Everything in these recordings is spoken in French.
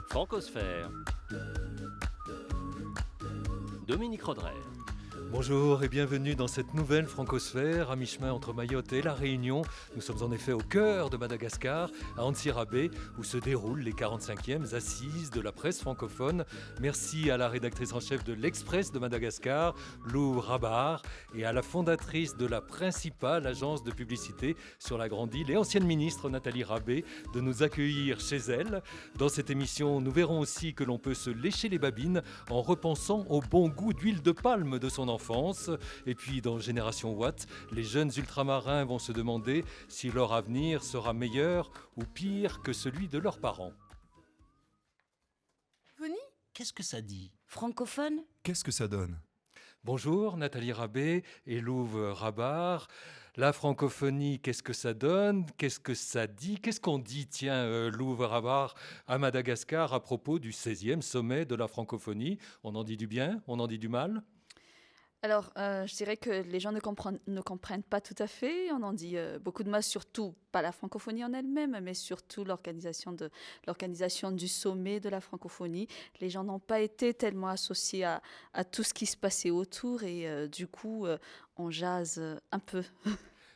Francosphère. Dominique Rodrer. Bonjour et bienvenue dans cette nouvelle Francosphère à mi-chemin entre Mayotte et La Réunion. Nous sommes en effet au cœur de Madagascar, à Antsirabe, où se déroulent les 45e assises de la presse francophone. Merci à la rédactrice en chef de l'Express de Madagascar, Lou Rabar, et à la fondatrice de la principale agence de publicité sur la Grande Île et ancienne ministre Nathalie Rabé de nous accueillir chez elle. Dans cette émission, nous verrons aussi que l'on peut se lécher les babines en repensant au bon goût d'huile de palme de son enfance. Et puis dans Génération Watt, les jeunes ultramarins vont se demander si leur avenir sera meilleur ou pire que celui de leurs parents. Qu'est-ce que ça dit? Francophone? Qu'est-ce que ça donne? Bonjour Nathalie Rabé et Louve Rabar. La francophonie, qu'est-ce que ça donne? Qu'est-ce que ça dit? Qu'est-ce qu'on dit, tiens, Louve Rabar, à Madagascar à propos du 16e sommet de la francophonie? On en dit du bien? On en dit du mal? Alors, je dirais que les gens ne comprennent pas tout à fait. On en dit beaucoup de mal, surtout pas la francophonie en elle-même, mais surtout l'organisation du sommet de la francophonie. Les gens n'ont pas été tellement associés à tout ce qui se passait autour et du coup, on jase un peu.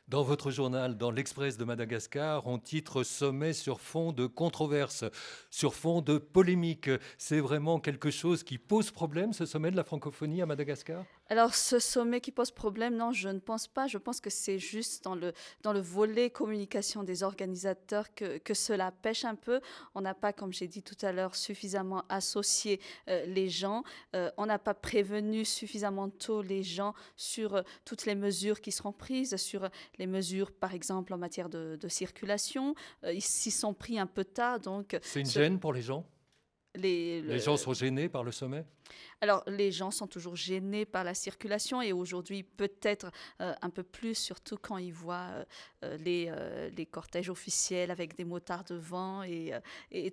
Dans votre journal, dans l'Express de Madagascar, on titre « Sommet sur fond de controverse », sur fond de polémique. C'est vraiment quelque chose qui pose problème, ce sommet de la francophonie à Madagascar? Alors, ce sommet qui pose problème, non, je ne pense pas. Je pense que c'est juste dans le volet communication des organisateurs que cela pêche un peu. On n'a pas, comme j'ai dit tout à l'heure, suffisamment associé les gens. On n'a pas prévenu suffisamment tôt les gens sur toutes les mesures qui seront prises, sur les mesures, par exemple, en matière de circulation. Ils s'y sont pris un peu tard. Donc, c'est une gêne pour les gens? Les gens sont gênés par le sommet? Alors, les gens sont toujours gênés par la circulation et aujourd'hui, peut-être un peu plus, surtout quand ils voient les cortèges officiels avec des motards devant et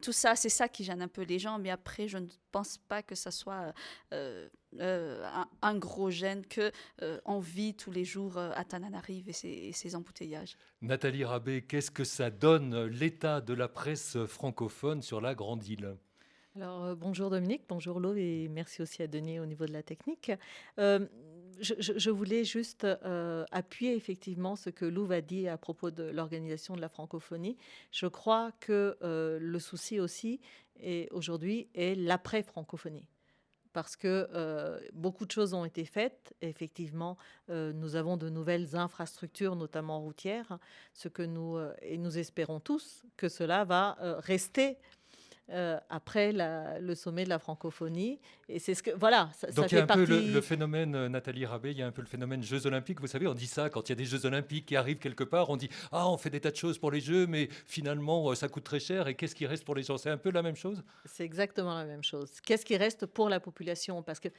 tout ça. C'est ça qui gêne un peu les gens. Mais après, je ne pense pas que ça soit un gros gêne qu'on vit tous les jours à Tananarive et ses embouteillages. Nathalie Rabé, qu'est-ce que ça donne l'état de la presse francophone sur la Grande Île? Alors, bonjour Dominique, bonjour Lo et merci aussi à Denis au niveau de la technique. Je voulais juste appuyer effectivement ce que Lou a dit à propos de l'organisation de la francophonie. Je crois que le souci aussi aujourd'hui est l'après-francophonie. Parce que beaucoup de choses ont été faites. Effectivement, nous avons de nouvelles infrastructures, notamment routières, et nous espérons tous que cela va rester après le sommet de la francophonie. Et c'est ce que, voilà, ça Donc il y a fait un peu partie... le phénomène, Nathalie Rabé, il y a un peu le phénomène Jeux Olympiques. Vous savez, on dit ça quand il y a des Jeux Olympiques qui arrivent quelque part. On dit « Ah, on fait des tas de choses pour les Jeux, mais finalement, ça coûte très cher. Et qu'est-ce qui reste pour les gens ?» C'est un peu la même chose? C'est exactement la même chose. Qu'est-ce qui reste pour la population? Parce que,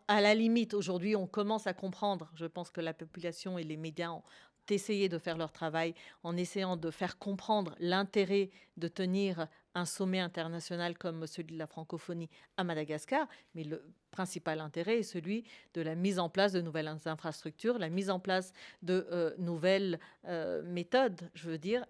à la limite, aujourd'hui, on commence à comprendre. Je pense que la population et les médias ont essayé de faire leur travail en essayant de faire comprendre l'intérêt de tenir un sommet international comme celui de la francophonie à Madagascar. Mais le principal intérêt est celui de la mise en place de nouvelles infrastructures, la mise en place de nouvelles méthodes, je veux dire,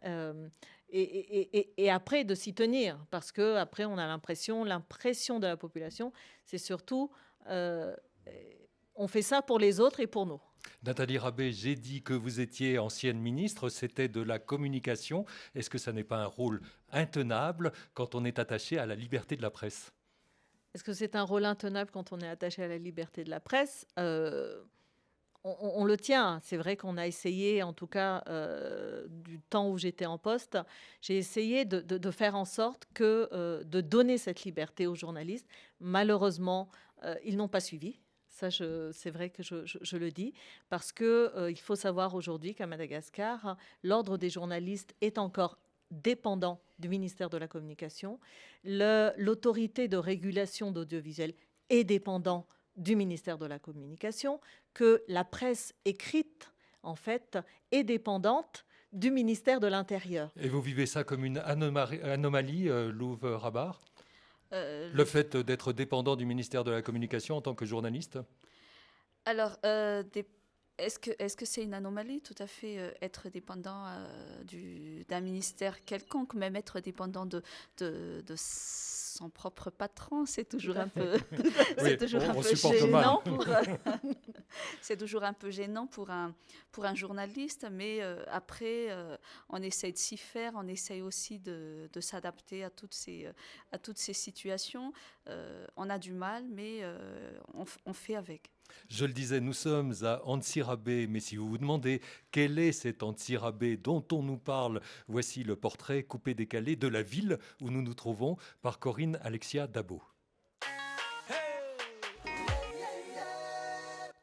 et après de s'y tenir. Parce qu'après, on a l'impression de la population, c'est surtout, on fait ça pour les autres et pour nous. Nathalie Rabé, j'ai dit que vous étiez ancienne ministre, c'était de la communication. Est-ce que ça n'est pas un rôle intenable quand on est attaché à la liberté de la presse? Est-ce que c'est un rôle intenable quand on est attaché à la liberté de la presse? On le tient. C'est vrai qu'on a essayé, en tout cas du temps où j'étais en poste, j'ai essayé de faire en sorte de donner cette liberté aux journalistes. Malheureusement, ils n'ont pas suivi. Ça, c'est vrai que je le dis, parce qu'il faut savoir aujourd'hui qu'à Madagascar, l'ordre des journalistes est encore dépendant du ministère de la Communication. L'autorité de régulation d'audiovisuel est dépendant du ministère de la Communication, que la presse écrite, en fait, est dépendante du ministère de l'Intérieur. Et vous vivez ça comme une anomalie, Louve Rabar? Le fait d'être dépendant du ministère de la Communication en tant que journaliste? Alors, est-ce que c'est une anomalie? Tout à fait, être dépendant d'un ministère quelconque, même être dépendant de son propre patron, c'est toujours Tout à un fait. peu, Oui, c'est toujours un on peu supporte mal. gênant c'est toujours un peu gênant pour un journaliste, mais après, on essaye de s'y faire, on essaye aussi de s'adapter à toutes ces situations. On a du mal, mais on fait avec. Je le disais, nous sommes à Antsirabe, mais si vous vous demandez quel est cet Antsirabe dont on nous parle, voici le portrait coupé-décalé de la ville où nous nous trouvons par Corinne Alexia Dabo.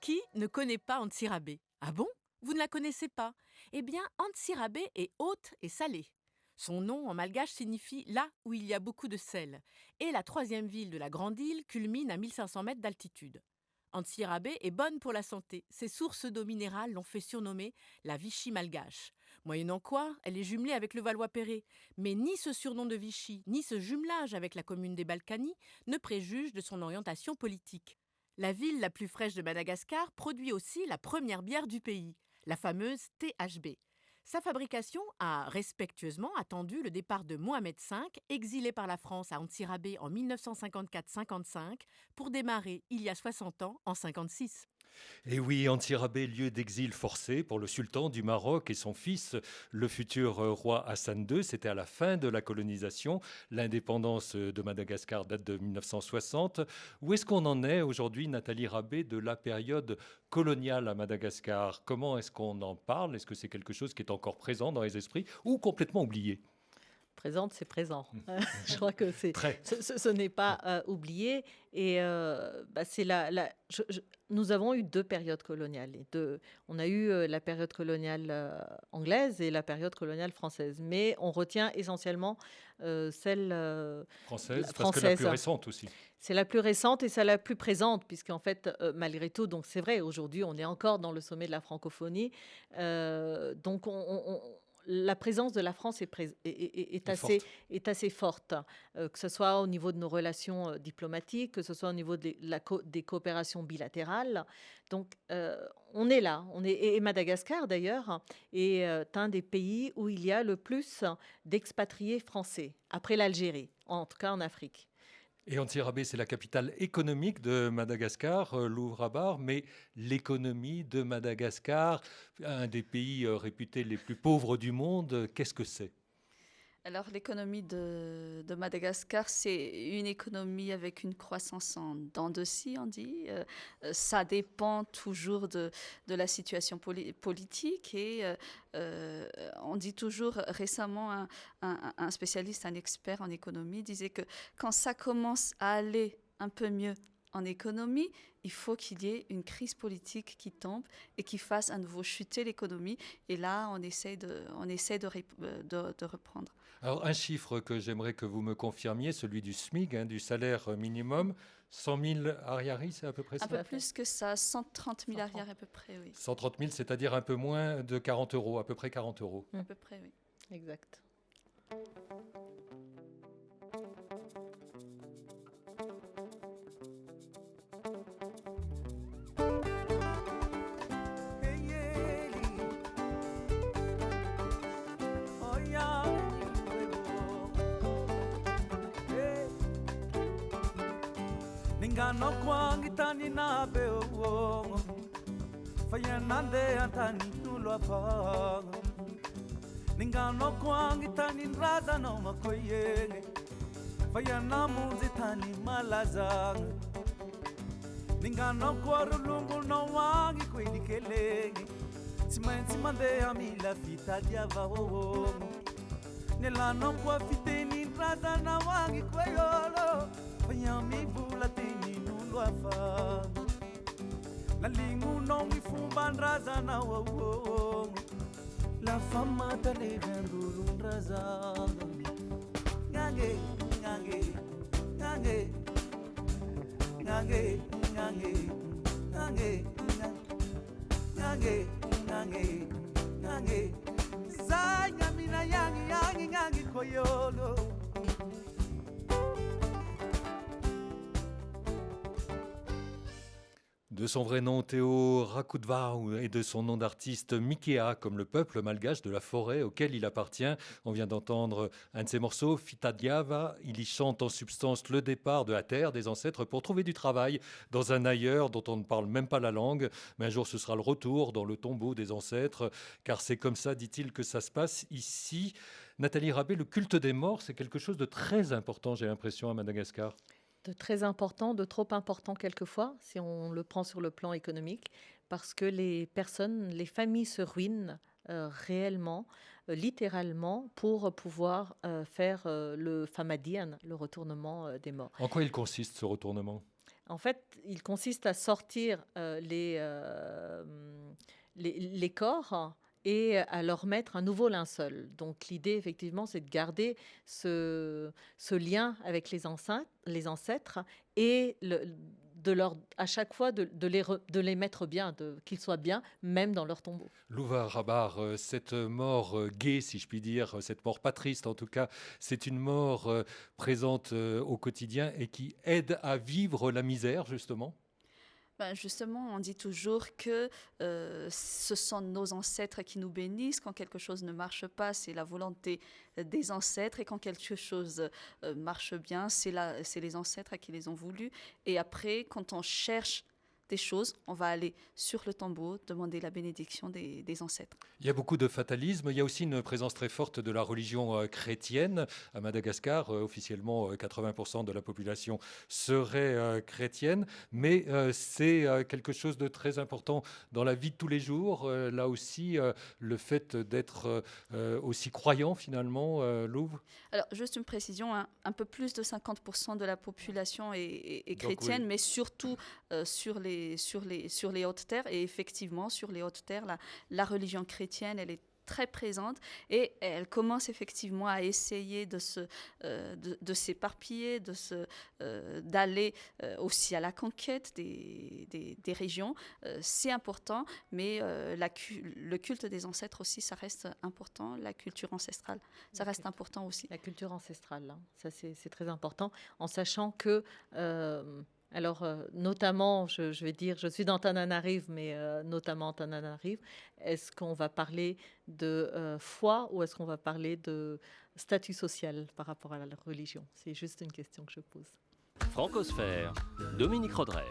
Qui ne connaît pas Antsirabe? Ah bon? Vous ne la connaissez pas? Eh bien, Antsirabe est haute et salée. Son nom en malgache signifie « là où il y a beaucoup de sel » et la 3e ville de la Grande Île culmine à 1500 mètres d'altitude. Antsirabe est bonne pour la santé. Ses sources d'eau minérale l'ont fait surnommer la Vichy malgache. Moyennant quoi, elle est jumelée avec le Valois-Perret. Mais ni ce surnom de Vichy, ni ce jumelage avec la commune des Balkany ne préjugent de son orientation politique. La ville la plus fraîche de Madagascar produit aussi la première bière du pays, la fameuse THB. Sa fabrication a respectueusement attendu le départ de Mohamed V, exilé par la France à Antsirabe en 1954-55, pour démarrer il y a 60 ans, en 56. Et oui, Antsirabe, lieu d'exil forcé pour le sultan du Maroc et son fils, le futur roi Hassan II. C'était à la fin de la colonisation. L'indépendance de Madagascar date de 1960. Où est-ce qu'on en est aujourd'hui, Nathalie Rabé, de la période coloniale à Madagascar? Comment est-ce qu'on en parle? Est-ce que c'est quelque chose qui est encore présent dans les esprits ou complètement oublié? Présente, c'est présent. Je crois que ce n'est pas oublié. Et c'est nous avons eu 2 périodes coloniales. On a eu la période coloniale anglaise et la période coloniale française. Mais on retient essentiellement celle française, parce française. que la plus récente aussi. C'est la plus récente et c'est la plus présente, puisqu'en fait, malgré tout, donc c'est vrai, aujourd'hui, on est encore dans le sommet de la francophonie. Donc, la présence de la France est assez forte, que ce soit au niveau de nos relations diplomatiques, que ce soit au niveau des coopérations bilatérales. Donc, on est là. Et Madagascar, d'ailleurs, est un des pays où il y a le plus d'expatriés français, après l'Algérie, en tout cas en Afrique. Et Antsirabe, c'est la capitale économique de Madagascar, Louvre-Rabar, mais l'économie de Madagascar, un des pays réputés les plus pauvres du monde, qu'est-ce que c'est ? Alors, l'économie de Madagascar, c'est une économie avec une croissance en dents de scie, on dit. Ça dépend toujours de la situation politique. Et on dit toujours, récemment, un spécialiste, un expert en économie, disait que quand ça commence à aller un peu mieux en économie, il faut qu'il y ait une crise politique qui tombe et qui fasse à nouveau chuter l'économie. Et là, on essaie de reprendre. Alors, un chiffre que j'aimerais que vous me confirmiez, celui du SMIC, du salaire minimum, 100 000 ariaris, c'est à peu près ça? Un peu plus que ça, 130 000 ariaris à peu près, oui. 130 000, c'est-à-dire un peu moins de 40 euros, à peu près 40 euros. À peu près, oui. Exact. Ngano kwangi tani na bewo fayanande antani tulwa fa Ngano kwangi tani raza no makoyenge fayana muzi tani malaza Ngano kwaru lungu no wangi kwedikelenge simanzi mande amila fita diava wo Nelano kwa fiteni raza na wangi kweyolo Fayami bulatini nulwafa Lalingu no mifumban raza na wawo La fama tale gandurun raza Ngange, ngange, ngange Ngange, ngange, ngange Ngange, ngange, ngange Zanya mina yangi, yangi, yangi koyolo De son vrai nom Théo Rakudvau et de son nom d'artiste Mikea, comme le peuple malgache de la forêt auquel il appartient. On vient d'entendre un de ses morceaux, Fitadiava. Il y chante en substance le départ de la terre des ancêtres pour trouver du travail dans un ailleurs dont on ne parle même pas la langue. Mais un jour ce sera le retour dans le tombeau des ancêtres, car c'est comme ça, dit-il, que ça se passe ici. Nathalie Rabé, le culte des morts, c'est quelque chose de très important, j'ai l'impression, à Madagascar. De très important, de trop important quelquefois, si on le prend sur le plan économique, parce que les personnes, les familles se ruinent réellement, littéralement, pour pouvoir faire le famadian, le retournement des morts. En quoi il consiste ce retournement ? En fait, il consiste à sortir les corps et à leur mettre un nouveau linceul. Donc l'idée, effectivement, c'est de garder ce lien avec les ancêtres et à chaque fois de les mettre bien, qu'ils soient bien, même dans leur tombeau. Louva Rabar, cette mort gaie, si je puis dire, cette mort pas triste en tout cas, c'est une mort présente au quotidien et qui aide à vivre la misère, justement. Justement, on dit toujours que ce sont nos ancêtres qui nous bénissent. Quand quelque chose ne marche pas, c'est la volonté des ancêtres. Et quand quelque chose marche bien, c'est les ancêtres qui les ont voulu. Et après, quand on cherche des choses, on va aller sur le tombeau demander la bénédiction des ancêtres. Il y a beaucoup de fatalisme. Il y a aussi une présence très forte de la religion chrétienne. À Madagascar, officiellement, 80% de la population serait chrétienne. Mais c'est quelque chose de très important dans la vie de tous les jours. Là aussi, le fait d'être aussi croyant, finalement, Louve. Alors, juste une précision, hein, un peu plus de 50% de la population est chrétienne, donc, oui. Mais surtout sur les Hautes-Terres. Et effectivement, sur les Hautes-Terres, la religion chrétienne, elle est très présente et elle commence effectivement à essayer de s'éparpiller, d'aller aussi à la conquête des régions. C'est important, mais le culte des ancêtres aussi, ça reste important. La culture ancestrale, ça reste important aussi. La culture ancestrale, hein, ça c'est très important, en sachant que... notamment, je vais dire, je suis dans Tananarive, mais notamment en Tananarive, est-ce qu'on va parler de foi ou est-ce qu'on va parler de statut social par rapport à la religion? C'est juste une question que je pose. Francosphère, Dominique Rodrey.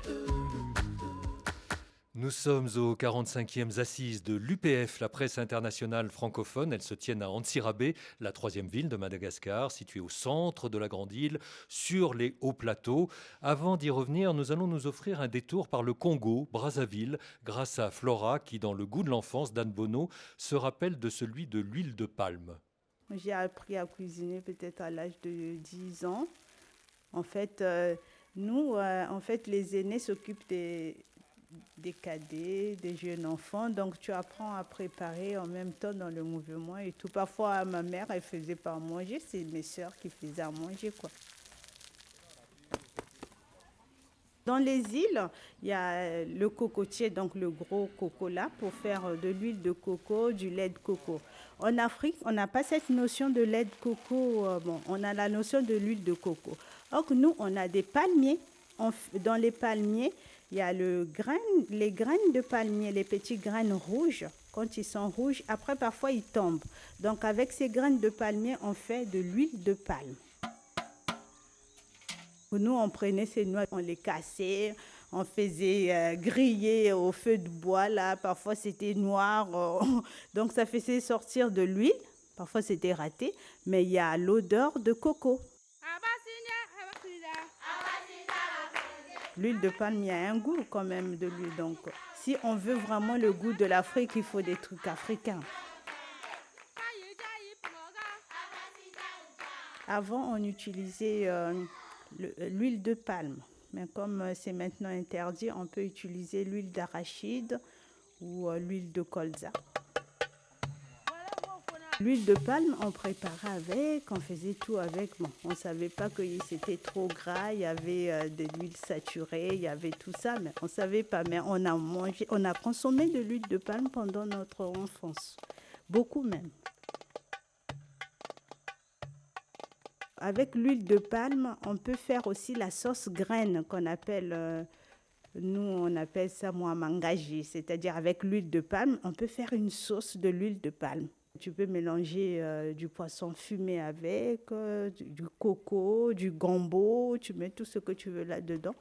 Nous sommes aux 45e assises de l'UPF, la presse internationale francophone. Elles se tiennent à Antsirabe, la troisième ville de Madagascar, située au centre de la grande île, sur les hauts plateaux. Avant d'y revenir, nous allons nous offrir un détour par le Congo, Brazzaville, grâce à Flora, qui, dans le goût de l'enfance d'Anne Bonneau, se rappelle de celui de l'huile de palme. J'ai appris à cuisiner peut-être à l'âge de 10 ans. En fait, les aînés s'occupent des cadets, des jeunes enfants. Donc, tu apprends à préparer en même temps dans le mouvement et tout. Parfois, ma mère, elle faisait pas à manger. C'est mes sœurs qui faisaient à manger, quoi. Dans les îles, il y a le cocotier, donc le gros coco là, pour faire de l'huile de coco, du lait de coco. En Afrique, on n'a pas cette notion de lait de coco. On a la notion de l'huile de coco. Or, nous, on a des palmiers. Dans les palmiers, il y a les graines de palmier, les petites graines rouges. Quand ils sont rouges, après, parfois, ils tombent. Donc, avec ces graines de palmier, on fait de l'huile de palme. Nous, on prenait ces noix, on les cassait, on faisait griller au feu de bois. Là, parfois, c'était noir. Donc, ça faisait sortir de l'huile. Parfois, c'était raté. Mais il y a l'odeur de coco. L'huile de palme, il y a un goût quand même de l'huile. Donc, si on veut vraiment le goût de l'Afrique, il faut des trucs africains. Avant, on utilisait l'huile de palme. Mais comme c'est maintenant interdit, on peut utiliser l'huile d'arachide ou l'huile de colza. L'huile de palme, on préparait avec, on faisait tout avec. Bon, on ne savait pas que c'était trop gras, il y avait de l'huile saturée, il y avait tout ça, mais on ne savait pas. Mais on a consommé de l'huile de palme pendant notre enfance, beaucoup même. Avec l'huile de palme, on peut faire aussi la sauce graine qu'on appelle Nous, on appelle ça mangaji, c'est-à-dire avec l'huile de palme, on peut faire une sauce de l'huile de palme. Tu peux mélanger du poisson fumé avec, du coco, du gombo, tu mets tout ce que tu veux là-dedans.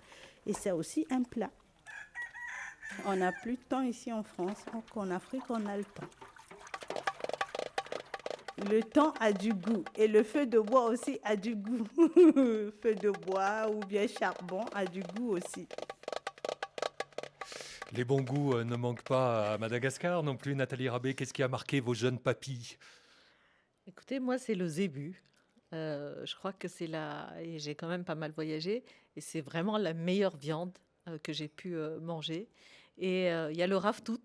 Et c'est aussi un plat. On n'a plus de temps ici en France, donc en Afrique, on a le temps. Le temps a du goût et le feu de bois aussi a du goût. Feu de bois ou bien charbon a du goût aussi. Les bons goûts ne manquent pas à Madagascar non plus. Nathalie Rabé, qu'est-ce qui a marqué vos jeunes papilles? Écoutez, moi, c'est le zébu. Je crois que c'est et j'ai quand même pas mal voyagé, et c'est vraiment la meilleure viande que j'ai pu manger. Et il y a le raftout,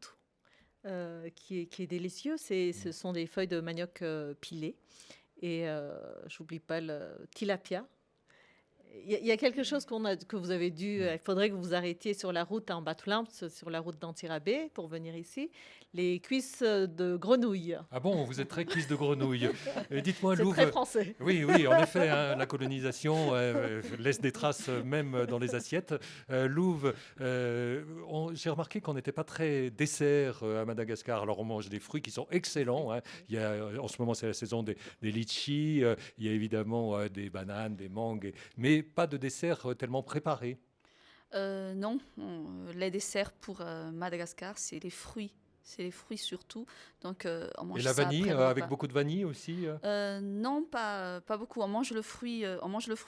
qui est délicieux. Ce sont des feuilles de manioc pilées. Et j'oublie pas le tilapia. Il y a quelque chose que vous avez dû... Il faudrait que vous arrêtiez sur la route en Batoulamps, sur la route d'Antirabé, pour venir ici. Les cuisses de grenouille. Ah bon, vous êtes très cuisse de grenouille. Dites-moi, C'est Louve. très français. Oui, en effet, hein, la colonisation laisse des traces même dans les assiettes. Louve, j'ai remarqué qu'on n'était pas très dessert à Madagascar. Alors on mange des fruits qui sont excellents. Hein. En ce moment, c'est la saison des litchis. Il y a évidemment des bananes, des mangues, mais pas de dessert tellement préparé. Non, les desserts pour Madagascar, c'est les fruits. C'est les fruits surtout. Donc, on mange Et la ça vanille, après le avec repas. beaucoup de vanille aussi Non, pas beaucoup. On mange le fruit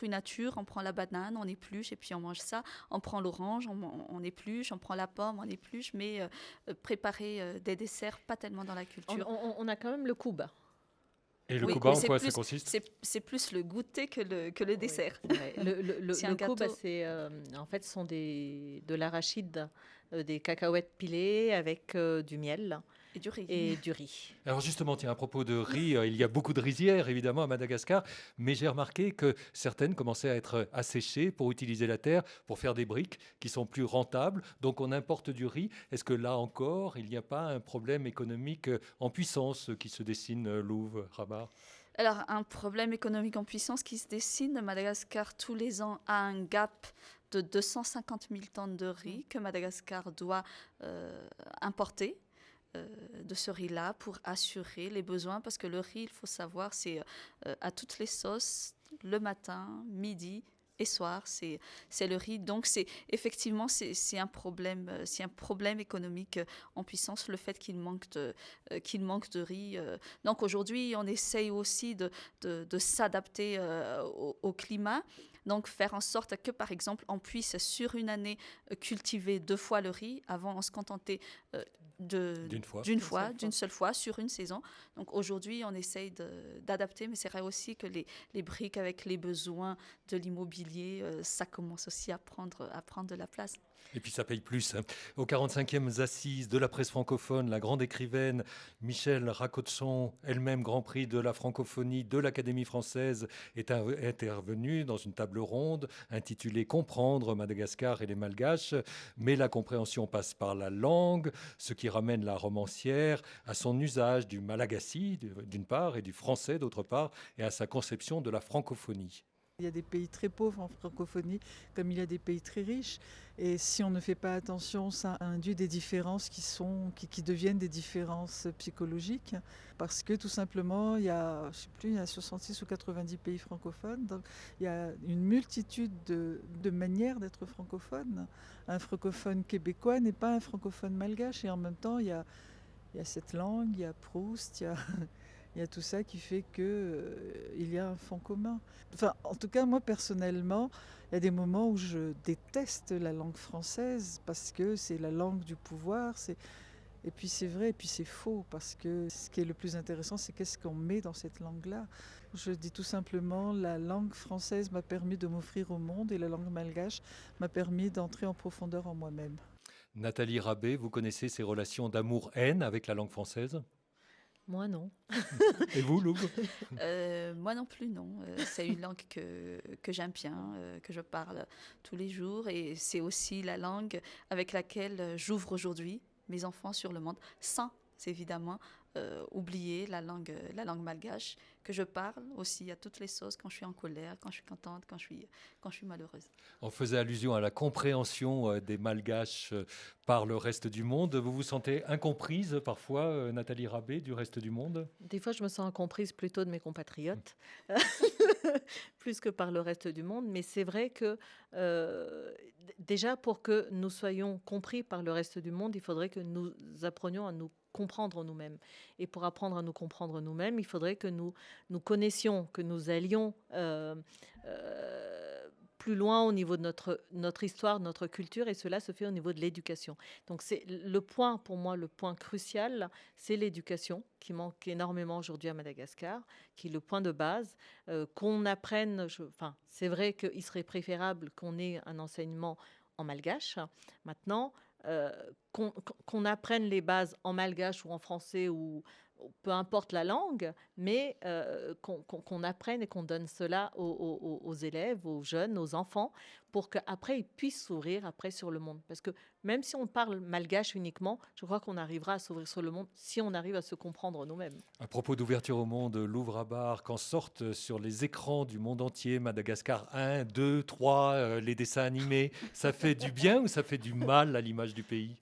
nature, on prend la banane, on épluche et puis on mange ça. On prend l'orange, on épluche, on prend la pomme, on épluche, mais préparer des desserts, pas tellement dans la culture. On a quand même le kouba. Et le Oui, kouba, mais en c'est quoi plus- ça consiste? C'est plus le goûter que le dessert. Ouais. C'est un Le kouba, gâteau. en fait, ce sont de l'arachide, des cacahuètes pilées avec du miel Et du riz. et du riz. Alors justement, tiens, à propos de riz, il y a beaucoup de rizières évidemment à Madagascar, mais j'ai remarqué que certaines commençaient à être asséchées pour utiliser la terre, pour faire des briques qui sont plus rentables. Donc on importe du riz. Est-ce que là encore, il n'y a pas un problème économique en puissance qui se dessine, Louve, Rabat? Alors, un problème économique en puissance qui se dessine. Madagascar, tous les ans, a un gap de 250 000 tonnes de riz que Madagascar doit importer de ce riz-là pour assurer les besoins. Parce que le riz, il faut savoir, c'est à toutes les sauces, le matin, midi et soir, c'est le riz. Donc, effectivement, c'est un problème économique en puissance, le fait qu'il manque de riz. Donc, aujourd'hui, on essaye aussi de s'adapter au climat. Donc, faire en sorte que, par exemple, on puisse, sur une année, cultiver 2 fois le riz. Avant, on se contentait d'une seule fois, sur une saison. Donc, aujourd'hui, on essaye d'adapter, mais c'est vrai aussi que les briques avec les besoins de l'immobilier, ça commence aussi à prendre de la place. Et puis ça paye plus. Hein. Aux 45e Assises de la presse francophone, la grande écrivaine Michèle Racotson, elle-même Grand Prix de la francophonie de l'Académie française, est intervenue dans une table ronde intitulée « Comprendre Madagascar et les Malgaches ». Mais la compréhension passe par la langue, ce qui ramène la romancière à son usage du malagasy d'une part et du français d'autre part, et à sa conception de la francophonie. Il y a des pays très pauvres en francophonie, comme il y a des pays très riches. Et si on ne fait pas attention, ça induit des différences qui deviennent des différences psychologiques. Parce que tout simplement, il y a 66 ou 90 pays francophones. Donc il y a une multitude de manières d'être francophone. Un francophone québécois n'est pas un francophone malgache. Et en même temps, il y a cette langue, il y a Proust, il y a tout ça qui fait qu'il y a un fond commun. Enfin, en tout cas, moi, personnellement, il y a des moments où je déteste la langue française parce que c'est la langue du pouvoir. Et puis c'est vrai, et puis c'est faux, parce que ce qui est le plus intéressant, c'est qu'est-ce qu'on met dans cette langue-là. Je dis tout simplement, la langue française m'a permis de m'offrir au monde et la langue malgache m'a permis d'entrer en profondeur en moi-même. Nathalie Rabé, vous connaissez ces relations d'amour-haine avec la langue française? Moi, non. Et vous, Louve? Moi non plus, non. C'est une langue que j'aime bien, que je parle tous les jours. Et c'est aussi la langue avec laquelle j'ouvre aujourd'hui mes enfants sur le monde, sans évidemment oublier la langue malgache, que je parle aussi à toutes les sauces, quand je suis en colère, quand je suis contente, quand je suis malheureuse. On faisait allusion à la compréhension des Malgaches par le reste du monde. Vous vous sentez incomprise parfois, Nathalie Rabé, du reste du monde? Des fois, je me sens incomprise plutôt de mes compatriotes, plus que par le reste du monde. Mais c'est vrai que déjà, pour que nous soyons compris par le reste du monde, il faudrait que nous apprenions à nous comprendre nous-mêmes. Et pour apprendre à nous comprendre nous-mêmes, il faudrait que nous connaissions, que nous allions plus loin au niveau de notre histoire, de notre culture, et cela se fait au niveau de l'éducation. Donc c'est le point, pour moi, le point crucial, c'est l'éducation, qui manque énormément aujourd'hui à Madagascar, qui est le point de base, qu'on apprenne, c'est vrai qu'il serait préférable qu'on ait un enseignement en malgache. Maintenant, qu'on apprenne les bases en malgache ou en français ou peu importe la langue, mais qu'on apprenne et qu'on donne cela aux élèves, aux jeunes, aux enfants, pour qu'après ils puissent s'ouvrir après sur le monde. Parce que même si on parle malgache uniquement, je crois qu'on arrivera à s'ouvrir sur le monde si on arrive à se comprendre nous-mêmes. À propos d'ouverture au monde, l'ouvre à barre, quand sortent sur les écrans du monde entier, Madagascar 1, 2, 3, les dessins animés, ça fait du bien ou ça fait du mal à l'image du pays?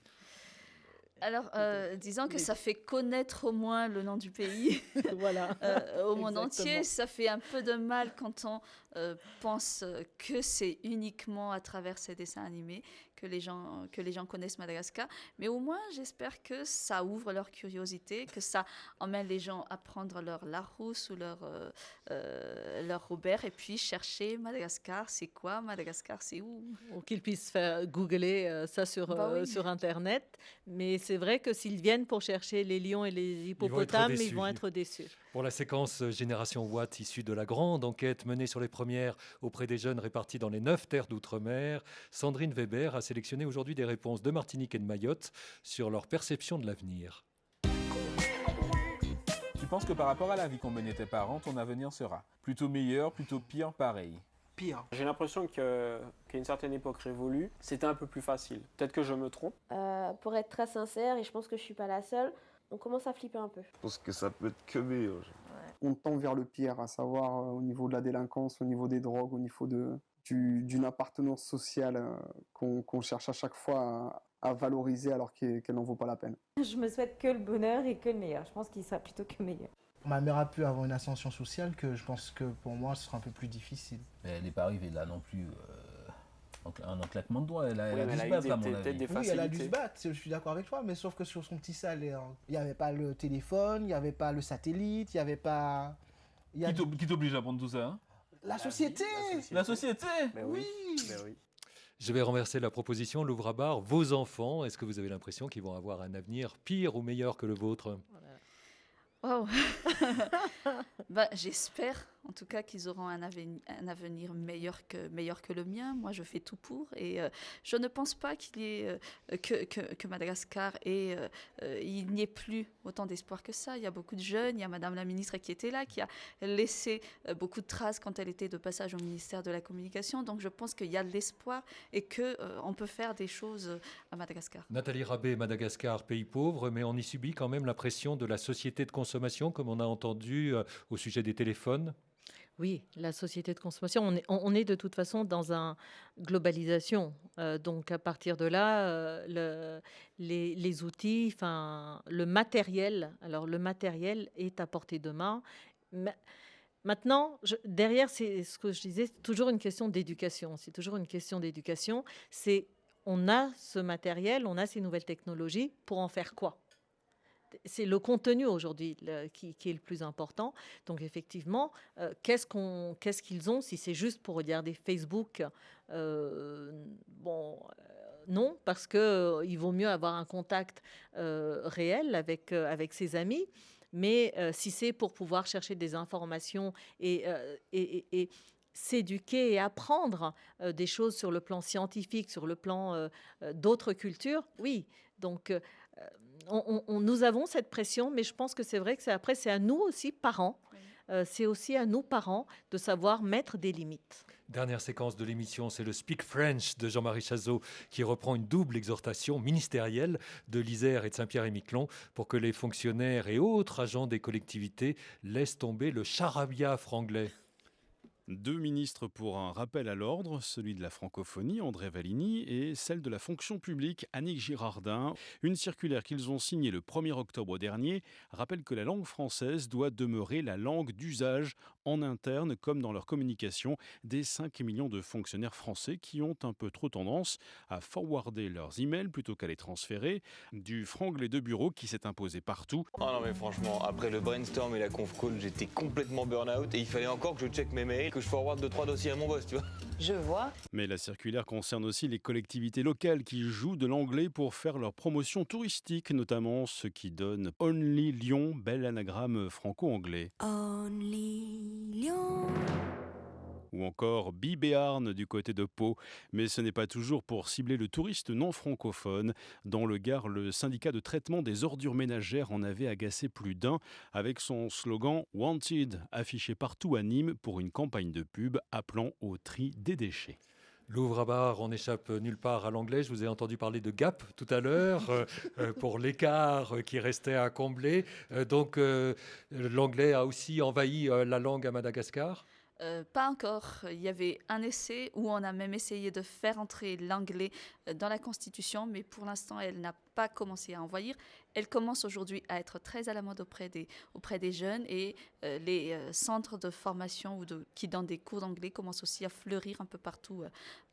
Alors, disons que ça fait connaître au moins le nom du pays Voilà. au monde Exactement. entier. Ça fait un peu de mal quand on pense que c'est uniquement à travers ces dessins animés que les gens connaissent Madagascar. Mais au moins, j'espère que ça ouvre leur curiosité, que ça emmène les gens à prendre leur Larousse ou leur Robert et puis chercher Madagascar, c'est quoi? Madagascar, c'est où? Ou qu'ils puissent faire googler ça Oui. sur Internet. Mais c'est vrai que s'ils viennent pour chercher les lions et les hippopotames, ils vont être déçus. Pour la séquence Génération Watt issue de la grande enquête menée sur les premières auprès des jeunes répartis dans les 9 terres d'outre-mer, Sandrine Weber a sélectionné aujourd'hui des réponses de Martinique et de Mayotte sur leur perception de l'avenir. Tu penses que par rapport à la vie qu'ont menée tes parents, ton avenir sera plutôt meilleur, plutôt pire, pareil? Pire. J'ai l'impression qu'à une certaine époque révolue, c'était un peu plus facile. Peut-être que je me trompe. Pour être très sincère, et je pense que je suis pas la seule, on commence à flipper un peu. Je pense que ça peut être que meilleur. On tend vers le pire, à savoir au niveau de la délinquance, au niveau des drogues, au niveau d'une appartenance sociale qu'on cherche à chaque fois à valoriser alors qu'elle n'en vaut pas la peine. Je me souhaite que le bonheur et que le meilleur. Je pense qu'il sera plutôt que meilleur. Ma mère a pu avoir une ascension sociale que je pense que pour moi ce sera un peu plus difficile. Mais elle n'est pas arrivée là non plus en un claquement de doigts. Elle a dû se battre, à mon avis. Oui, elle a dû se battre, je suis d'accord avec toi, mais sauf que sur son petit salaire, il n'y avait pas le téléphone, il n'y avait pas le satellite, il n'y avait pas... Qui t'oblige à prendre tout ça, hein? La société. La société. Mais oui. Mais oui. Je vais renverser la proposition, l'ouvre à barre. Vos enfants, est-ce que vous avez l'impression qu'ils vont avoir un avenir pire ou meilleur que le vôtre? Wow. J'espère en tout cas qu'ils auront un avenir meilleur que le mien. Moi, je fais tout pour et je ne pense pas qu'il y ait que Madagascar et il n'y ait plus autant d'espoir que ça. Il y a beaucoup de jeunes. Il y a Madame la ministre qui était là, qui a laissé beaucoup de traces quand elle était de passage au ministère de la Communication. Donc, je pense qu'il y a de l'espoir et qu'on peut faire des choses à Madagascar. Nathalie Rabé, Madagascar, pays pauvre, mais on y subit quand même la pression de la société de consommation, comme on a entendu au sujet des téléphones. Oui, la société de consommation, on est de toute façon dans une globalisation. Donc à partir de là, les outils, le matériel, alors le matériel est à portée de main. Maintenant, derrière, c'est ce que je disais, c'est toujours une question d'éducation. C'est toujours une question d'éducation. On a ce matériel, on a ces nouvelles technologies, pour en faire quoi? C'est le contenu aujourd'hui qui est le plus important. Donc effectivement, qu'est-ce qu'ils ont? Si c'est juste pour regarder Facebook, non, parce qu'il vaut mieux avoir un contact réel avec ses amis. Mais si c'est pour pouvoir chercher des informations et s'éduquer et apprendre des choses sur le plan scientifique, sur le plan d'autres cultures, oui. Donc nous avons cette pression, mais je pense que c'est vrai que c'est à nous aussi, parents, c'est aussi à nous, parents, de savoir mettre des limites. Dernière séquence de l'émission, c'est le Speak French de Jean-Marie Chazot qui reprend une double exhortation ministérielle de l'Isère et de Saint-Pierre-et-Miquelon pour que les fonctionnaires et autres agents des collectivités laissent tomber le charabia franglais. 2 ministres pour un rappel à l'ordre, celui de la francophonie, André Valigny, et celle de la fonction publique, Annick Girardin. Une circulaire qu'ils ont signée le 1er octobre dernier rappelle que la langue française doit demeurer la langue d'usage en interne comme dans leur communication des 5 millions de fonctionnaires français qui ont un peu trop tendance à forwarder leurs emails plutôt qu'à les transférer. Du franglais de bureau qui s'est imposé partout. Ah non mais franchement, après le brainstorm et la conf call, j'étais complètement burn-out et il fallait encore que je check mes mails, que je forward 2-3 dossiers à mon boss, tu vois. Je vois. Mais la circulaire concerne aussi les collectivités locales qui jouent de l'anglais pour faire leur promotion touristique, notamment ce qui donne Only Lyon, bel anagramme franco-anglais. Only Lyon. Ou encore Bibéarn du côté de Pau. Mais ce n'est pas toujours pour cibler le touriste non francophone. Dans le Gard, le syndicat de traitement des ordures ménagères en avait agacé plus d'un avec son slogan « Wanted » affiché partout à Nîmes pour une campagne de pub appelant au tri des déchets. Louvre à barre, on n'échappe nulle part à l'anglais. Je vous ai entendu parler de gap tout à l'heure pour l'écart qui restait à combler. Donc l'anglais a aussi envahi la langue à Madagascar. Pas encore. Il y avait un essai où on a même essayé de faire entrer l'anglais dans la Constitution, mais pour l'instant, elle n'a pas commencé à envahir. Elle commence aujourd'hui à être très à la mode auprès des jeunes et les centres de formation qui donnent des cours d'anglais commencent aussi à fleurir un peu partout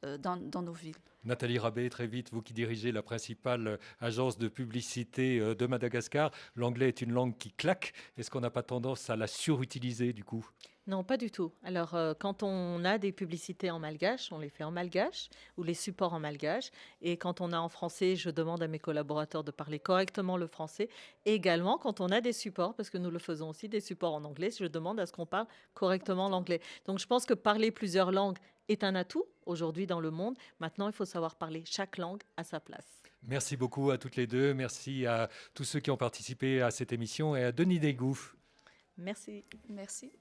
dans nos villes. Nathalie Rabé, très vite, vous qui dirigez la principale agence de publicité de Madagascar, l'anglais est une langue qui claque. Est-ce qu'on n'a pas tendance à la surutiliser du coup ? Non, pas du tout. Alors, quand on a des publicités en malgache, on les fait en malgache ou les supports en malgache. Et quand on a en français, je demande à mes collaborateurs de parler correctement le français. Et également, quand on a des supports, parce que nous le faisons aussi, des supports en anglais, je demande à ce qu'on parle correctement l'anglais. Donc, je pense que parler plusieurs langues est un atout aujourd'hui dans le monde. Maintenant, il faut savoir parler chaque langue à sa place. Merci beaucoup à toutes les deux. Merci à tous ceux qui ont participé à cette émission et à Denis Desgouffes. Merci. Merci.